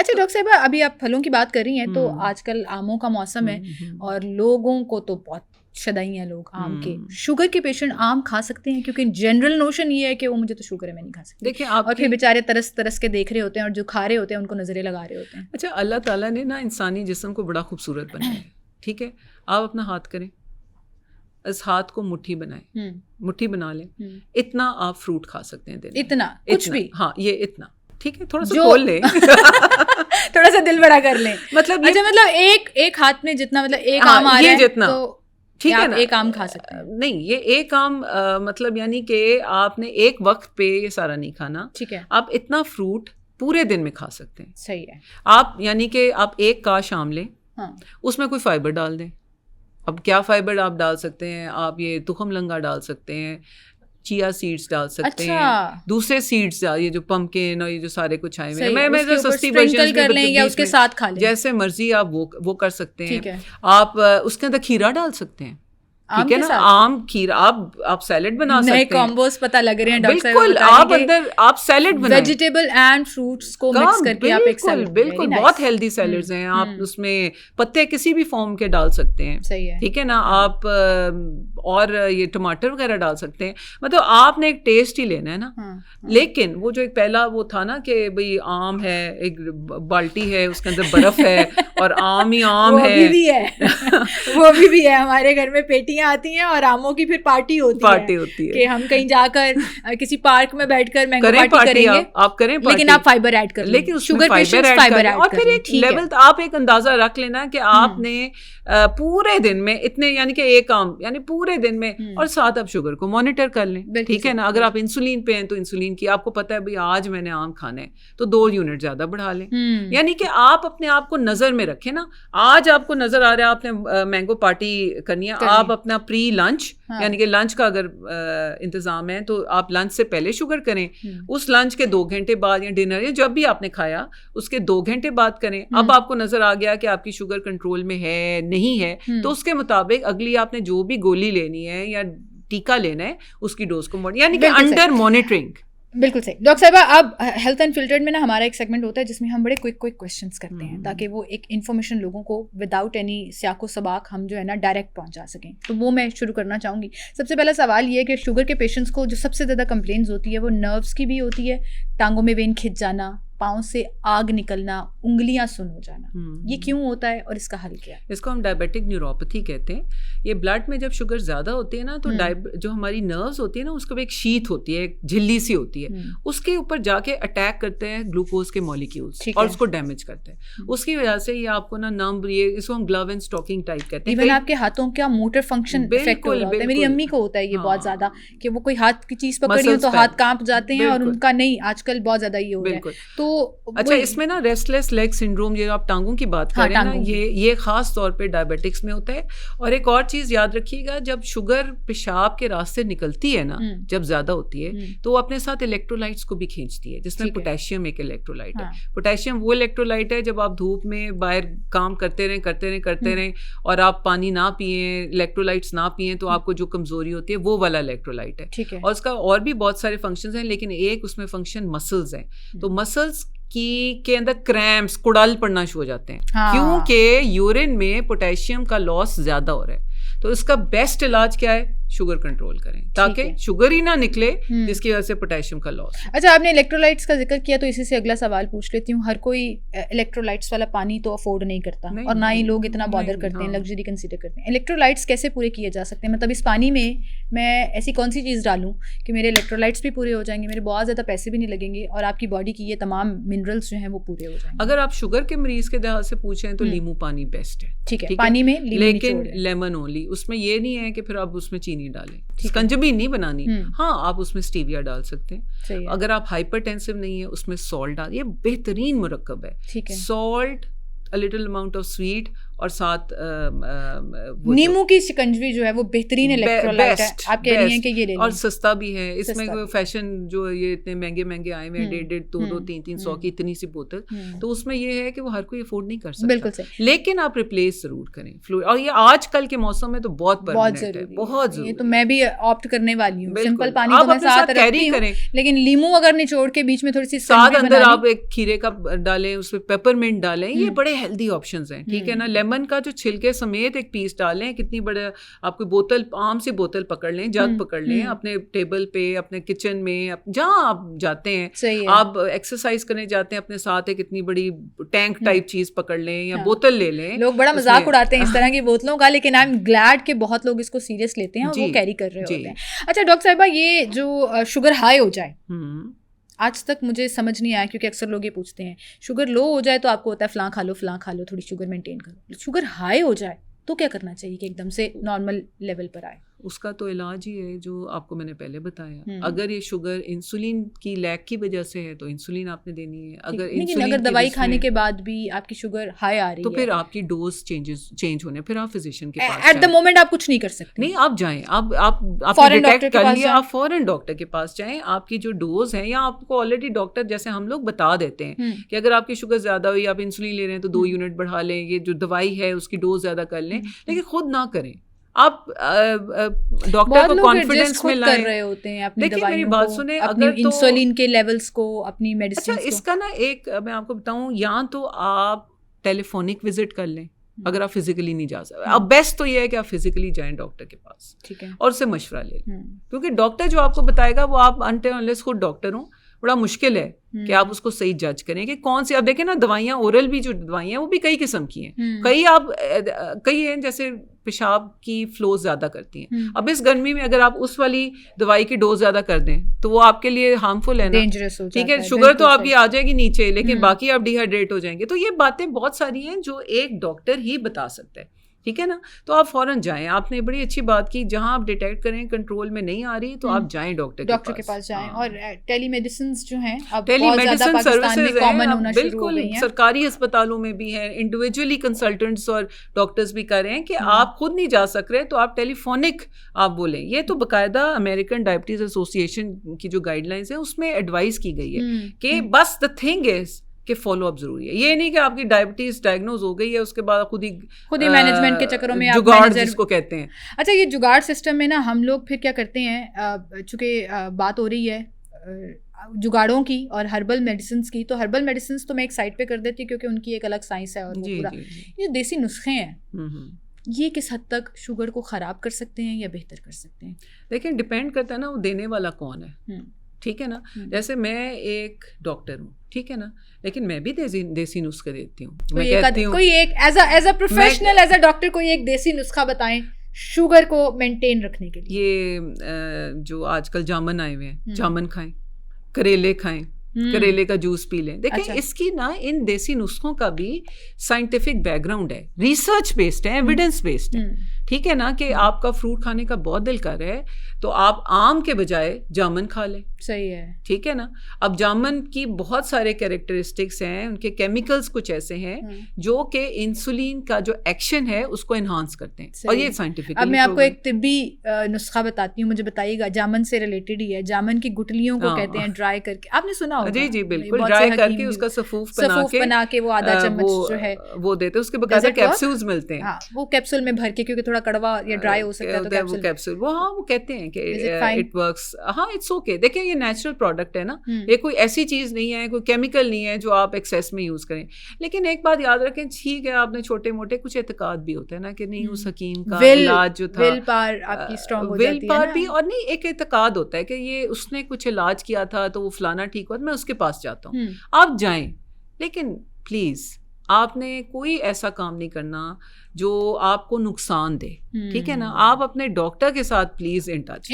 اچھا ڈاکٹر صاحبہ, ابھی آپ پھلوں کی بات کر رہی ہیں, تو آج کل آموں کا موسم ہے اور لوگوں کو تو بہت شدائی ہیں لوگ آم کے. شوگر کے پیشنٹ آم کھا سکتے ہیں؟ کیونکہ جنرل نوشن یہ ہے کہ وہ مجھے تو شوگر ہے میں نہیں کھا سکتی. دیکھیں آپ, اور پھر بیچارے ترس ترس کے دیکھ رہے ہوتے ہیں اور جو کھا رہے ہوتے ہیں ان کو نظریں لگا رہے ہوتے ہیں. اچھا اللہ تعالیٰ نے نا انسانی جسم کو بڑا خوبصورت بنایا ہے, ٹھیک ہے, آپ اپنا ہاتھ کریں, اس ہاتھ کو مٹھی بنائیں, مٹھی بنا لیں, اتنا آپ فروٹ کھا سکتے ہیں دن, اتنا کچھ بھی, ہاں یہ اتنا, ٹھیک ہے, تھوڑا سا کھول لیں, تھوڑا سا دل بڑا کر لیں, مطلب اچھا مطلب ایک ہاتھ میں جتنا, مطلب ایک آم آ رہا ہے جتنا, تو ٹھیک ہے نا, ایک آم کھا سکتے ہیں. نہیں یہ ایک آم مطلب یعنی کہ آپ نے ایک وقت پہ یہ سارا نہیں کھانا, ٹھیک ہے, آپ اتنا فروٹ پورے دن میں کھا سکتے ہیں. صحیح ہے. آپ یعنی کہ آپ ایک کاش آم لیں, اس میں کوئی فائبر ڈال دیں. اب کیا فائبر آپ ڈال سکتے ہیں, آپ یہ تخم لنگا ڈال سکتے ہیں, چیا سیڈز ڈال سکتے ہیں, دوسرے سیڈز, یہ جو پمکن اور یہ جو سارے کچھ آئے ہوئے ہیں, میں سستی ورژن کر لیں یا اس کے ساتھ کھا لیں, جیسے مرضی آپ وہ کر سکتے ہیں. آپ اس کے اندر کھیرا ڈال سکتے ہیں, ٹھیک ہے نا, آم کھیرا, آپ سیلڈ بنا سکتے ہیں. نئے کامبوز پتہ لگ رہے ہیں ڈاکٹر صاحب, بالکل, آپ اندر آپ سیلڈ بنائیں, ویجیٹیبل اینڈ فروٹس کو مکس کر کے آپ ایک سیلڈ, بالکل بہت ہیلدی سیلڈز ہیں. آپ اس میں پتے کسی بھی فارم کے ڈال سکتے ہیں, صحیح ہے, ٹھیک ہے نا, آپ اور یہ ٹماٹر وغیرہ ڈال سکتے ہیں. مطلب آپ نے ایک ٹیسٹ ہی لینا ہے نا. لیکن وہ جو ایک پہلا وہ تھا نا کہ بھئی آم ہے, ایک بالٹی ہے, اس کے اندر برف ہے اور آم ہی آم ہے, وہ بھی ہے ہمارے گھر میں پیٹیاں آتی ہیں اور آموں کی پھر پارٹی ہوتی ہے کہ ہم کہیں جا کر کسی پارک میں بیٹھ کر مینگو پارٹی کریں گے, آپ کریں, لیکن آپ فائبر ایڈ کریں, لیکن شوگر پیشنٹس فائبر ایڈ اور پھر ایک لیول آپ ایک اندازہ رکھ لینا کہ آپ نے پورے دن میں اتنے, یعنی کہ ایک آم یعنی پورے دن میں, اور ساتھ آپ شوگر کو مانیٹر کر لیں, ٹھیک ہے نا. اگر آپ انسولین پہ ہیں تو انسولین کی آپ کو پتہ ہے بھئی آج میں نے آم کھانا ہے تو 2 یونٹ زیادہ بڑھا لیں. یعنی کہ آپ اپنے آپ کو نظر میں رکھیں نا. آج آپ کو نظر آ رہا ہے آپ نے مینگو پارٹی کرنی ہے, آپ اپنا پری لنچ یعنی کہ لنچ کا اگر انتظام ہے تو آپ لنچ سے پہلے شوگر کریں, اس لنچ کے 2 گھنٹے بعد یا ڈنر یا جب بھی آپ نے کھایا اس کے 2 گھنٹے بعد کریں. اب آپ کو نظر آ گیا کہ آپ کی شوگر کنٹرول میں ہے نہیں ہے, تو اس کے مطابق اگلی آپ نے جو بھی گولی لینی ہے یا ٹیکا لینا ہے اس کی ڈوز کو, یعنی کہ انڈر مانیٹرنگ. بالکل صحیح. ڈاکٹر صاحبہ اب ہیلتھ اینڈ فلٹرڈ میں نا ہمارا ایک سیگمنٹ ہوتا ہے جس میں ہم بڑے کوئک کویشچنس کرتے ہیں تاکہ وہ ایک انفارمیشن لوگوں کو وداؤٹ اینی سیاق و سباق ہم جو ہے نا ڈائریکٹ پہنچا سکیں. تو وہ میں شروع کرنا چاہوں گی. سب سے پہلا سوال یہ ہے کہ شوگر کے پیشنٹس کو جو سب سے زیادہ کمپلینز ہوتی ہے وہ نروس کی بھی ہوتی ہے, ٹانگوں میں وین کھنچ جانا, پاؤں سے آگ نکلنا, انگلیاں سن ہو جانا, یہ کیوں ہوتا ہے اور اس کا حل کیا ہے؟ اس کو ہم ڈائبیٹک نیوروپیتھی کہتے ہیں. یہ بلڈ میں جب شوگر زیادہ ہوتی ہے نا تو جو ہماری نروز ہوتی ہے نا اس کو ایک شیت ہوتی ہے, ایک جھلی سی ہوتی ہے, اس کے اوپر جا کے اٹیک کرتے ہیں گلوکوز کے مالیکیولز اور اس کو ڈیمیج کرتے ہیں. اس کی وجہ سے یہ آپ کو نا نمب, یہ اس کو ہم گلو اینڈ اسٹاکنگ ٹائپ کہتے ہیں. ایون آپ کے ہاتھوں کا موٹر فنکشن افیکٹ ہو رہا ہے. میری امی کو ہوتا ہے یہ بہت زیادہ کہ وہ کوئی ہاتھ کی چیز پکڑی ہو تو ہاتھ کانپ جاتے ہیں, اور ان کا نہیں آج کل بہت زیادہ یہ ہو رہا ہے. تو اچھا اس میں نا ریسٹلیس لیگ سنڈروم, جو آپ ٹانگوں کی بات کر رہے ہیں نا, یہ خاص طور پہ ڈائبیٹکس میں ہوتا ہے. اور ایک اور چیز یاد رکھیے گا, جب شوگر پیشاب کے راستے نکلتی ہے نا, جب زیادہ ہوتی ہے تو وہ اپنے ساتھ الیکٹرولائٹس کو بھی کھینچتی ہے, جس میں پوٹیشیم ایک الیکٹرولائٹ ہے. پوٹیشیم وہ الیکٹرولائٹ ہے جب آپ دھوپ میں باہر کام کرتے رہیں اور آپ پانی نہ پئیں, الیکٹرولائٹس نہ پئیں تو آپ کو جو کمزوری ہوتی ہے وہ والا الیکٹرولائٹ ہے. اور اس کا اور بھی بہت سارے فنکشنز ہیں, لیکن ایک اس میں فنکشن مسلز ہیں. تو مسلز کے اندر کریمپس, کڑال پڑنا شروع ہو جاتے ہیں کیونکہ یورین میں پوٹیشیم کا لاس زیادہ ہو رہا ہے. تو اس کا بیسٹ علاج کیا ہے, شوگر کنٹرول کریں تاکہ شوگر ہی نہ نکلے جس کی وجہ سے پوٹیشیم کا لاس. اچھا آپ نے الیکٹرولائٹس کا ذکر کیا تو اسی سے اگلا سوال پوچھ لیتی ہوں. ہر کوئی الیکٹرولائٹس والا پانی تو افورڈ نہیں کرتا, اور نہ ہی لوگ اتنا بادر کرتے ہیں, لگژری کنسیڈر کرتے ہیں. الیکٹرولائٹس کیسے پورے کیے جا سکتے ہیں؟ مطلب اس پانی میں میں ایسی کون سی چیز ڈالوں کہ میرے الیکٹرولائٹس بھی پورے ہو جائیں گے, میرے بہت زیادہ پیسے بھی نہیں لگیں گے, اور آپ کی باڈی کی یہ تمام منرلس جو ہیں وہ پورے ہو جائیں گے؟ اگر آپ شوگر کے مریض کے لحاظ سے پوچھیں تو لیمو پانی بیسٹ ہے. ٹھیک ہے, پانی میں لیکن لیمن اونلی. اس میں یہ نہیں ہے کہ پھر آپ اس میں چینی ڈالیں, کنجبی نہیں بنانی. ہاں آپ اس میں اسٹیویا ڈال سکتے ہیں. اگر آپ ہائپر ٹینسو نہیں ہے اس میں سالٹ ڈال, یہ بہترین مرکب ہے. Salt, a little amount of sweet اور ساتھ نیمو کی شکنجوی جو ہے وہ بہترین الیکٹرولائٹ ہے, آپ کہہ رہی ہیں کہ یہ لے لیں, اور سستا بھی ہے. اس میں فیشن جو یہ اتنے مہنگے مہنگے آئے ہوئے ہیں 150, 200 کی اتنی سی بوتل, تو اس میں یہ ہے کہ وہ ہر کوئی افورڈ نہیں کر سکتا, لیکن آپ ریپلیس ضرور کریں فلوئڈ, اور یہ آج کل کے موسم میں تو بہت پرماننٹ ہے, بہت ضروری. یہ تو میں بھی آپٹ کرنے والی ہوں, سمپل پانی تو میں ساتھ رکھتی ہوں, لیکن لیمو اگر نچوڑ کے بیچ میں تھوڑی سی ساتھ اندر آپ ایک کھیرے کا ڈالیں, اس میں پیپرمنٹ ڈالیں, یہ بڑے ہیلدی آپشنز ہیں, ٹھیک ہے نا. لیمن کا جو چھلکے سمیت ایک پیس ڈالیں, کتنی بڑے آپ کو بوتل, عام سی بوتل پکڑ لیں, جگ پکڑ لیں, اپنے ٹیبل پہ, اپنے کچن میں, جہاں آپ جاتے ہیں, آپ ایکسرسائز کرنے جاتے ہیں, اپنے ساتھ ایک اتنی بڑی ٹینک ٹائپ چیز پکڑ لیں یا بوتل لے لیں. لوگ بڑا مذاق اڑاتے ہیں اس طرح کی بوتلوں کا, لیکن آئی ایم گلیڈ کہ بہت لوگ اس کو سیریس لیتے ہیں اور وہ کیری کر رہے ہوتے ہیں. اچھا ڈاکٹر صاحبہ, یہ جو شوگر ہائی ہو جائے, آج تک مجھے سمجھ نہیں آیا, کیونکہ اکثر لوگ یہ پوچھتے ہیں شوگر لو ہو جائے تو آپ کو ہوتا ہے فلاں کھا لو تھوڑی شوگر مینٹین کرو, شوگر ہائی ہو جائے تو کیا کرنا چاہیے کہ ایک دم سے نارمل لیول پر آئے؟ اس کا تو علاج ہی ہے جو آپ کو میں نے پہلے بتایا. اگر یہ شوگر انسولین کی لیک کی وجہ سے ہے تو انسولین آپ نے دینی ہے. اگر دوائی کھانے کے بعد بھی آپ کی شوگر ہائی آ رہی ہے تو پھر آپ کی ڈوز چینج ہونے, پھر آپ فزیشین کے پاس ایٹ دا مومنٹ آپ کچھ نہیں کر سکتے. نہیں, آپ جائیں, آپ ڈیٹیکٹ کر لیا, آپ فوراً ڈاکٹر کے پاس جائیں. آپ کی جو ڈوز ہے, یا آپ کو آلریڈی ڈاکٹر جیسے ہم لوگ بتا دیتے ہیں کہ اگر آپ کی شوگر زیادہ ہوئی, آپ انسولین لے رہے ہیں تو 2 یونٹ بڑھا لیں, یہ جو دوائی ہے اس کی ڈوز زیادہ کر لیں, لیکن خود نہ کریں. آپ ڈاکٹر کو کانفیڈنس میں لائیں. کر رہے ہوتے ہیں اپنی دیکھیں میری بات سنیں, اگر انسولین کے لیولز کو, اپنی میڈیسن. اچھا, اس کا نا ایک میں آپ کو بتاؤں, یا تو آپ ٹیلی فونک وزٹ کر لیں اگر آپ فزیکلی نہیں جا سکتے. اب بیسٹ تو یہ ہے کہ آپ فزیکلی جائیں ڈاکٹر کے پاس, ٹھیک ہے, اور اس سے مشورہ لیں, کیونکہ ڈاکٹر جو آپ کو بتائے گا وہ آپ انلیس خود ڈاکٹر ہوں, بڑا مشکل ہے کہ آپ اس کو صحیح جج کریں کہ کون سی. اب دیکھیں نا, دوائیاں اورل بھی جو دوائیاں ہیں وہ بھی کئی قسم کی ہیں. کئی ہیں جیسے پیشاب کی فلو زیادہ کرتی ہیں. اب اس گرمی میں اگر آپ اس والی دوائی کی ڈوز زیادہ کر دیں تو وہ آپ کے لیے ہارمفل ہے نا, ٹھیک ہے. شوگر تو آپ کی آ جائے گی نیچے, لیکن باقی آپ ڈی ہائیڈریٹ ہو جائیں گے. تو یہ باتیں بہت ساری ہیں جو ایک ڈاکٹر ہی بتا سکتا ہے, ٹھیک ہے نا. تو آپ فوراً جائیں. آپ نے بڑی اچھی بات کی, جہاں آپ ڈیٹیکٹ کریں کنٹرول میں نہیں آ رہی تو آپ جائیں ڈاکٹر کے پاس جائیں. اور ٹیلی میڈیسنز جو ہیں اب ٹیلی میڈیسن سروسز ہیں, بالکل سرکاری ہسپتالوں میں بھی ہیں, انڈیویجولی کنسلٹنٹس اور ڈاکٹرز بھی کر رہے ہیں کہ آپ خود نہیں جا سک رہے تو آپ ٹیلی فونک آپ بولیں. یہ تو باقاعدہ امریکن ڈائبٹیز ایسوسی ایشن کی جو گائیڈ لائنس ہیں اس میں ایڈوائز کی گئی ہے کہ بس دا تھنگ از کہ فالو اپ ضروری ہے. یہ نہیں کہ آپ کی ڈائبٹیز ڈائگنوز ہو گئی ہے اس کے بعد خود ہی مینجمنٹ کے چکروں میں جگاڑ جس کو کہتے ہیں. اچھا, یہ جگاڑ سسٹم میں نا ہم لوگ پھر کیا کرتے ہیں, چونکہ بات ہو رہی ہے جگاڑوں کی اور ہربل میڈیسنس کی, تو ہربل میڈیسنس تو میں ایک سائڈ پہ کر دیتی ہوں کیونکہ ان کی ایک الگ سائنس ہے. اور پورا یہ دیسی نسخے ہیں, یہ کس حد تک شوگر کو خراب کر سکتے ہیں یا بہتر کر سکتے ہیں؟ دیکھیں ڈپینڈ کرتا ہے نا وہ دینے والا کون ہے, ٹھیک ہے نا. جیسے میں ایک ڈاکٹر ہوں, ٹھیک ہے نا, لیکن میں بھی دیسی نسخے دیتی ہوں. میں کہتی ہوں کوئی ایک as a professional, as a doctor کوئی ایک دیسی نسخہ بتائیں شوگر کو مینٹین رکھنے کے لیے. یہ جو آج کل جامن آئے ہوئے ہیں, جامن کھائیں, کریلے کھائیں, کریلے کا جوس پی لیں. دیکھیں اس کی نا ان دیسی نسخوں کا بھی سائنٹیفک بیک گراؤنڈ ہے, ریسرچ بیسڈ ہے, ایویڈنس بیسڈ ہے, ٹھیک ہے نا. کہ آپ کا فروٹ کھانے کا بہت دل کر رہا ہے تو آپ آم کے بجائے جامن کھا لیں, صحیح ہے, ٹھیک ہے نا. اب جامن کی بہت سارے کیریکٹرسٹکس ہیں, ان کے کیمیکلز کچھ ایسے ہیں جو کہ انسولین کا جو ایکشن ہے اس کو انہانس کرتے ہیں, اور یہ سائنٹیفک. اب میں آپ کو ایک طبی نسخہ بتاتی ہوں, مجھے بتائیے گا, جامن سے ریلیٹڈ ہی ہے. جامن کی گٹلیوں کو کہتے ہیں ڈرائی کر کے, آپ نے سنا ہوگا. جی بالکل, ڈرائی کر کے اس کا سفوف بنا کے وہ آدھا چمچ جو ہے وہ دیتے, اس کے باقاعدہ کیپسولز ملتے ہیں. وہ کیپسول میں بھر کے, کیونکہ تھوڑا کڑوا یا ڈرائی ہو سکتا ہے تو کیپسول وہ کہتے ہیں کہ اٹ ورکس. ہاں اٹس اوکے. دیکھیں یہ نیچرل پروڈکٹ ہے نا, یہ کوئی ایسی چیز نہیں ہے, کوئی کیمیکل نہیں ہے جو آپ ایکسیس میں یوز کریں. لیکن ایک بات یاد رکھیں, ٹھیک ہے آپ نے چھوٹے موٹے کچھ اعتقاد بھی ہوتے ہیں نا کہ نہیں اس حکیم کا علاج جو تھا, ول پاور آپ کی اسٹرانگ ہو جاتی ہے, ول پاور بھی, اور نہیں ایک اعتقاد ہوتا ہے کہ یہ اس نے کچھ علاج کیا تھا تو وہ فلانا ٹھیک ہوا, میں اس کے پاس جاتا ہوں. آپ جائیں, لیکن پلیز آپ نے کوئی ایسا کام نہیں کرنا جو آپ کو نقصان دے, ٹھیک ہے نا. آپ اپنے ڈاکٹر کے ساتھ پلیز ان ٹچ.